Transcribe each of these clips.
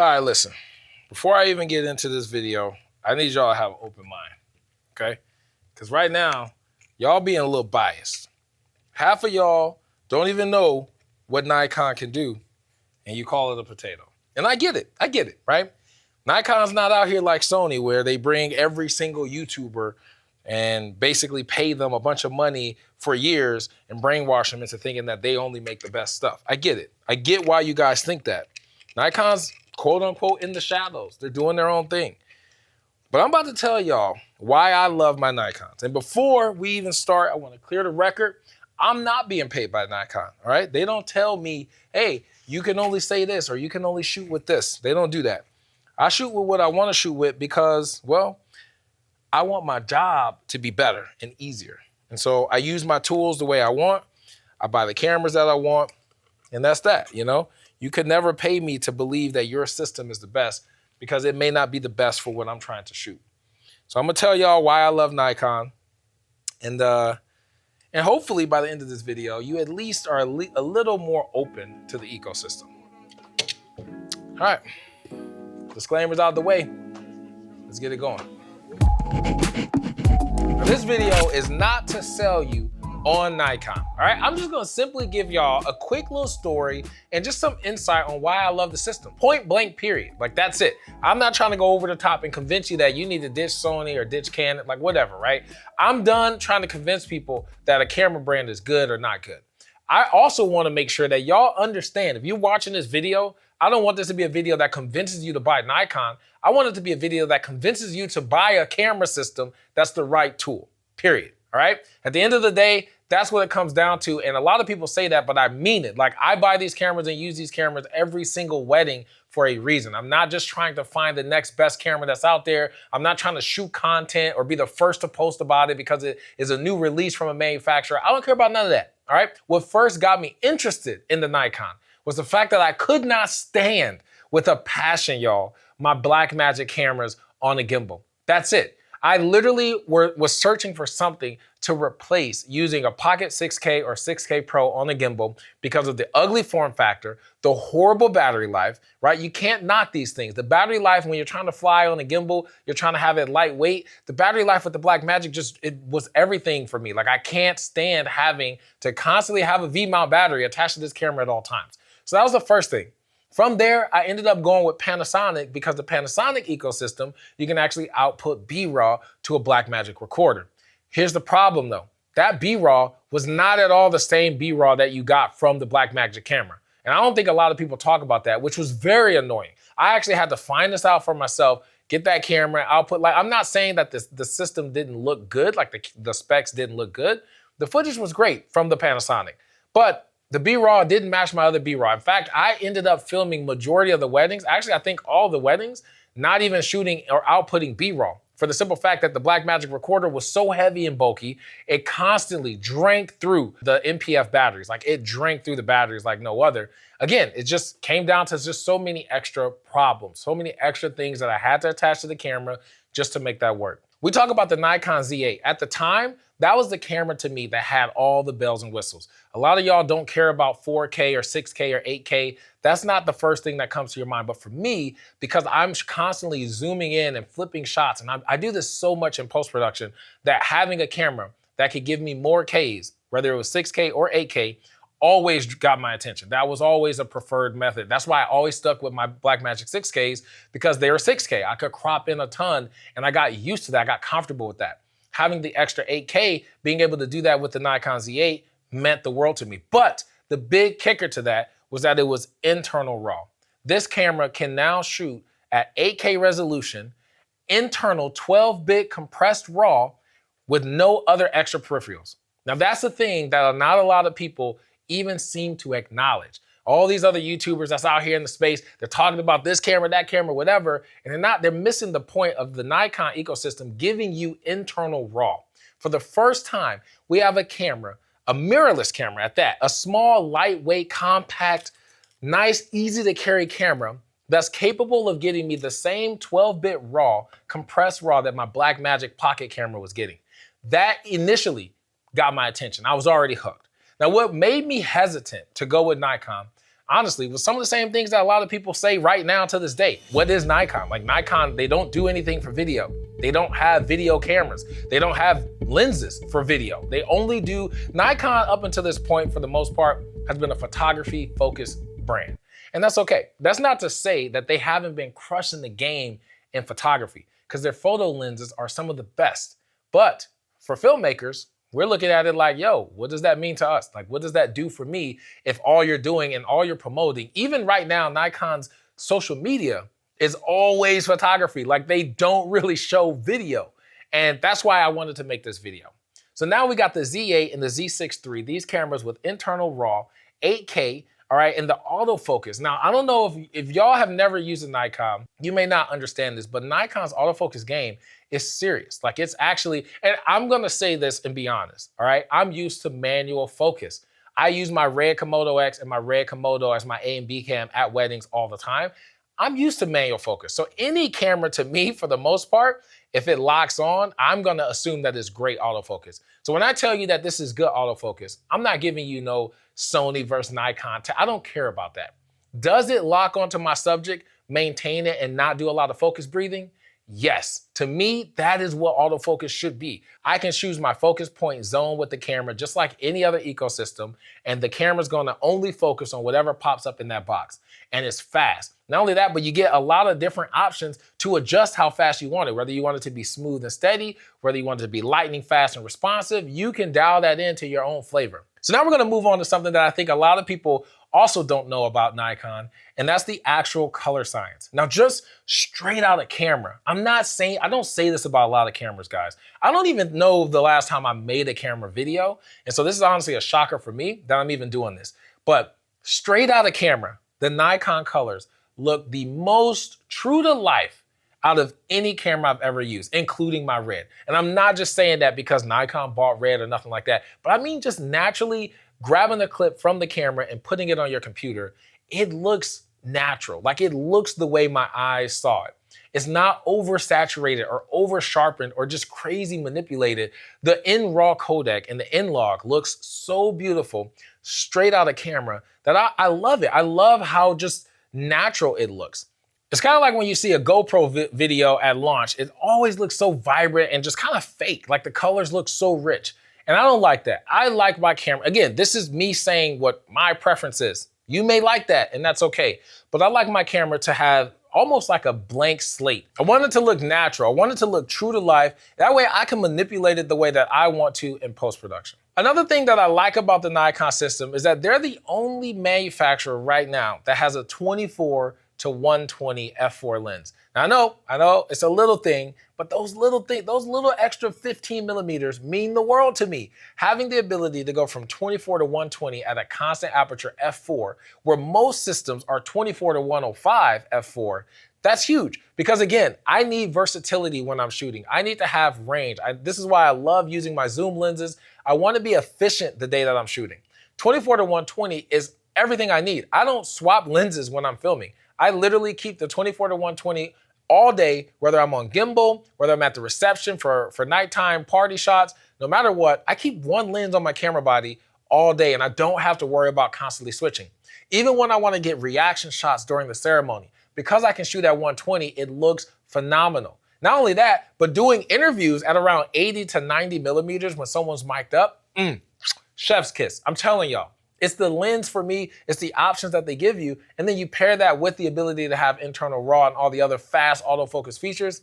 All right, listen. Before I even get into this video, I need y'all to have an open mind, okay? Because right now, y'all being a little biased. Half of y'all don't even know what Nikon can do, and you call it a potato. And I get it, right? Nikon's not out here like Sony, where they bring every single YouTuber and basically pay them a bunch of money for years and brainwash them into thinking that they only make the best stuff. I get it. I get why you guys think that. Nikon's quote unquote in the shadows. They're doing their own thing. But I'm about to tell y'all why I love my Nikons. And before we even start, I want to clear the record. I'm not being paid by Nikon, all right? They don't tell me, hey, you can only say this or you can only shoot with this. They don't do that. I shoot with what I want to shoot with because, well, I want my job to be better and easier. And so I use my tools the way I want. I buy the cameras that I want, and that's that, you know? You could never pay me to believe that your system is the best because it may not be the best for what I'm trying to shoot. So I'm gonna tell y'all why I love Nikon. And hopefully by the end of this video, you at least are a little more open to the ecosystem. All right, disclaimers out the way. Let's get it going. Now, this video is not to sell you on Nikon, all right? I'm just gonna simply give y'all a quick little story and just some insight on why I love the system. Point blank, period. Like, that's it. I'm not trying to go over the top and convince you that you need to ditch Sony or ditch Canon, like whatever, right? I'm done trying to convince people that a camera brand is good or not good. I also wanna make sure that y'all understand, if you're watching this video, I don't want this to be a video that convinces you to buy Nikon. I want it to be a video that convinces you to buy a camera system that's the right tool, period. All right? At the end of the day, that's what it comes down to. And a lot of people say that, but I mean it. Like, I buy these cameras and use these cameras every single wedding for a reason. I'm not just trying to find the next best camera that's out there. I'm not trying to shoot content or be the first to post about it because it is a new release from a manufacturer. I don't care about none of that. All right? What first got me interested in the Nikon was the fact that I could not stand with a passion, y'all, my Blackmagic cameras on a gimbal. That's it. I literally was searching for something to replace using a Pocket 6K or 6K Pro on a gimbal because of the ugly form factor, the horrible battery life, right? You can't knock these things. The battery life when you're trying to fly on a gimbal, you're trying to have it lightweight. The battery life with the Blackmagic it was everything for me. Like, I can't stand having to constantly have a V-mount battery attached to this camera at all times. So that was the first thing. From there, I ended up going with Panasonic because the Panasonic ecosystem, you can actually output B-RAW to a Blackmagic recorder. Here's the problem though. That B-RAW was not at all the same B-RAW that you got from the Blackmagic camera. And I don't think a lot of people talk about that, which was very annoying. I actually had to find this out for myself, get that camera, output. Like, I'm not saying that the system didn't look good, like the specs didn't look good. The footage was great from the Panasonic, but the B-RAW didn't match my other B-RAW. In fact, I ended up filming majority of the weddings, actually I think all the weddings, not even shooting or outputting B-RAW, for the simple fact that the Blackmagic recorder was so heavy and bulky, it constantly drank through the MPF batteries. Like, it drank through the batteries like no other. Again, it just came down to just so many extra problems, so many extra things that I had to attach to the camera just to make that work. We talk about the Nikon Z8. At the time, that was the camera to me that had all the bells and whistles. A lot of y'all don't care about 4K or 6K or 8K. That's not the first thing that comes to your mind. But for me, because I'm constantly zooming in and flipping shots, and I do this so much in post-production, that having a camera that could give me more Ks, whether it was 6K or 8K, always got my attention. That was always a preferred method. That's why I always stuck with my Blackmagic 6Ks, because they were 6K. I could crop in a ton, and I got used to that. I got comfortable with that. Having the extra 8K, being able to do that with the Nikon Z8 meant the world to me. But the big kicker to that was that it was internal RAW. This camera can now shoot at 8K resolution, internal 12-bit compressed RAW with no other extra peripherals. Now, that's the thing that not a lot of people even seem to acknowledge. All these other YouTubers that's out here in the space, they're talking about this camera, that camera, whatever, and they're missing the point of the Nikon ecosystem giving you internal RAW. For the first time, we have a camera, a mirrorless camera at that, a small, lightweight, compact, nice, easy to carry camera that's capable of getting me the same 12-bit RAW, compressed RAW that my Blackmagic Pocket camera was getting. That initially got my attention. I was already hooked. Now, what made me hesitant to go with Nikon, honestly, with some of the same things that a lot of people say right now to this day. What is Nikon? Like Nikon, they don't do anything for video. They don't have video cameras. They don't have lenses for video. They only do, Nikon up until this point, for the most part, has been a photography focused brand. And that's okay. That's not to say that they haven't been crushing the game in photography, because their photo lenses are some of the best. But for filmmakers, we're looking at it like, yo, what does that mean to us? Like, what does that do for me if all you're doing and all you're promoting, even right now, Nikon's social media is always photography. Like, they don't really show video. And that's why I wanted to make this video. So now we got the Z8 and the Z6iii, these cameras with internal RAW, 8K, all right, and the autofocus. Now, I don't know if y'all have never used a Nikon, you may not understand this, but Nikon's autofocus game is serious. Like, it's actually, and I'm gonna say this and be honest, all right? I'm used to manual focus. I use my Red Komodo X and my Red Komodo as my A and B cam at weddings all the time. I'm used to manual focus. So any camera to me, for the most part, if it locks on, I'm gonna assume that it's great autofocus. So when I tell you that this is good autofocus, I'm not giving you no Sony versus Nikon. I don't care about that. Does it lock onto my subject, maintain it, and not do a lot of focus breathing? Yes. To me, that is what autofocus should be. I can choose my focus point zone with the camera just like any other ecosystem, and the camera's gonna only focus on whatever pops up in that box. And it's fast. Not only that, but you get a lot of different options to adjust how fast you want it. Whether you want it to be smooth and steady, whether you want it to be lightning fast and responsive, you can dial that into your own flavor. So now we're gonna move on to something that I think a lot of people also don't know about Nikon, and that's the actual color science. Now, just straight out of camera, I don't say this about a lot of cameras, guys. I don't even know the last time I made a camera video. And so this is honestly a shocker for me that I'm even doing this. But straight out of camera, the Nikon colors look the most true to life out of any camera I've ever used, including my Red. And I'm not just saying that because Nikon bought Red or nothing like that, but I mean just naturally grabbing the clip from the camera and putting it on your computer, it looks natural. Like, it looks the way my eyes saw it. It's not oversaturated or over sharpened or just crazy manipulated. The in-RAW codec and the in-log looks so beautiful straight out of camera that I love it. I love how just natural it looks. It's kind of like when you see a GoPro video at launch, it always looks so vibrant and just kind of fake. Like, the colors look so rich. And I don't like that. I like my camera. Again, this is me saying what my preference is. You may like that, and that's okay. But I like my camera to have almost like a blank slate. I want it to look natural. I want it to look true to life. That way I can manipulate it the way that I want to in post-production. Another thing that I like about the Nikon system is that they're the only manufacturer right now that has a 24 to 120 f4 lens. Now, I know it's a little thing, but those little extra 15 millimeters mean the world to me. Having the ability to go from 24 to 120 at a constant aperture f4, where most systems are 24 to 105 f4, that's huge. Because again, I need versatility when I'm shooting. I need to have range. This is why I love using my zoom lenses. I want to be efficient the day that I'm shooting. 24 to 120 is everything I need. I don't swap lenses when I'm filming. I literally keep the 24 to 120 all day, whether I'm on gimbal, whether I'm at the reception for nighttime party shots, no matter what, I keep one lens on my camera body all day, and I don't have to worry about constantly switching. Even when I want to get reaction shots during the ceremony, because I can shoot at 120, it looks phenomenal. Not only that, but doing interviews at around 80 to 90 millimeters when someone's mic'd up, chef's kiss. I'm telling y'all. It's the lens for me, it's the options that they give you, and then you pair that with the ability to have internal RAW and all the other fast autofocus features.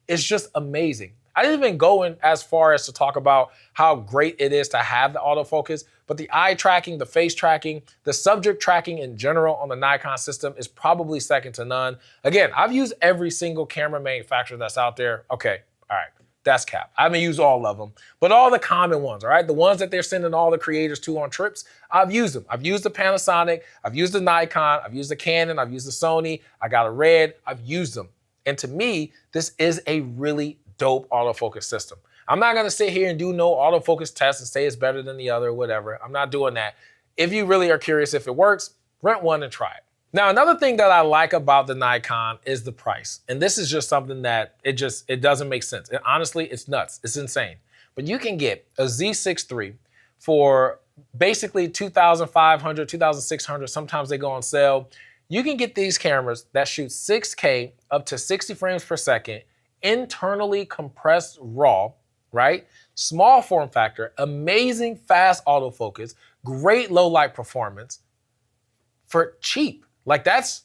It's just amazing. I didn't even go in as far as to talk about how great it is to have the autofocus, but the eye tracking, the face tracking, the subject tracking in general on the Nikon system is probably second to none. Again, I've used every single camera manufacturer that's out there. Okay, all right. That's cap. I haven't used all of them, but all the common ones, all right? The ones that they're sending all the creators to on trips, I've used them. I've used the Panasonic, I've used the Nikon, I've used the Canon, I've used the Sony, I got a Red, I've used them. And to me, this is a really dope autofocus system. I'm not gonna sit here and do no autofocus test and say it's better than the other or whatever. I'm not doing that. If you really are curious if it works, rent one and try it. Now, another thing that I like about the Nikon is the price. And this is just something that it doesn't make sense. And honestly, it's nuts. It's insane. But you can get a Z6 III for basically 2,500, 2,600, sometimes they go on sale. You can get these cameras that shoot 6K up to 60 frames per second, internally compressed RAW, right? Small form factor, amazing fast autofocus, great low light performance for cheap. Like that's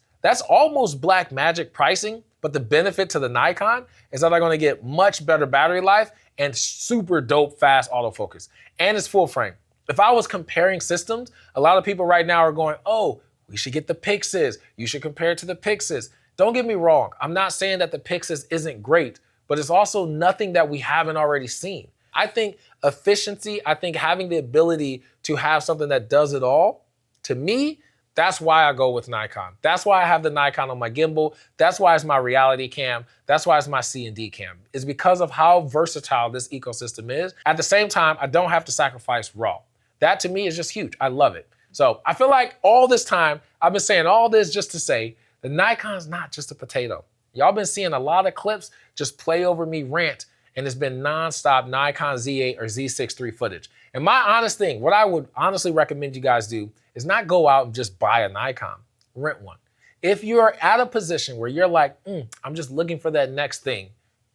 almost black magic pricing, but the benefit to the Nikon is that they're gonna get much better battery life and super dope fast autofocus. And it's full frame. If I was comparing systems, a lot of people right now are going, oh, we should get the Pixis. You should compare it to the Pixis. Don't get me wrong. I'm not saying that the Pixis isn't great, but it's also nothing that we haven't already seen. I think efficiency, I think having the ability to have something that does it all, to me, that's why I go with Nikon. That's why I have the Nikon on my gimbal. That's why it's my reality cam. That's why it's my C&D cam. It's because of how versatile this ecosystem is. At the same time, I don't have to sacrifice RAW. That to me is just huge. I love it. So I feel like all this time, I've been saying all this just to say the Nikon's not just a potato. Y'all been seeing a lot of clips just play over me rant, and it's been nonstop Nikon Z8 or Z6iii footage. And my honest thing, what I would honestly recommend you guys do is not go out and just buy a Nikon, rent one. If you're at a position where you're like, I'm just looking for that next thing,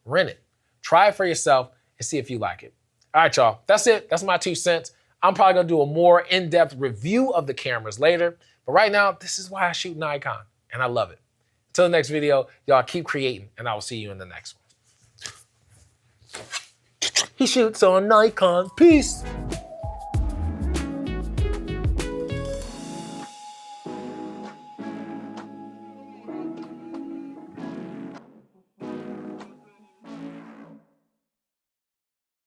rent it. Try it for yourself and see if you like it. All right, y'all, that's it. That's my 2 cents. I'm probably gonna do a more in-depth review of the cameras later, but right now, this is why I shoot Nikon, and I love it. Until the next video, y'all keep creating, and I will see you in the next one. He shoots on Nikon. Peace.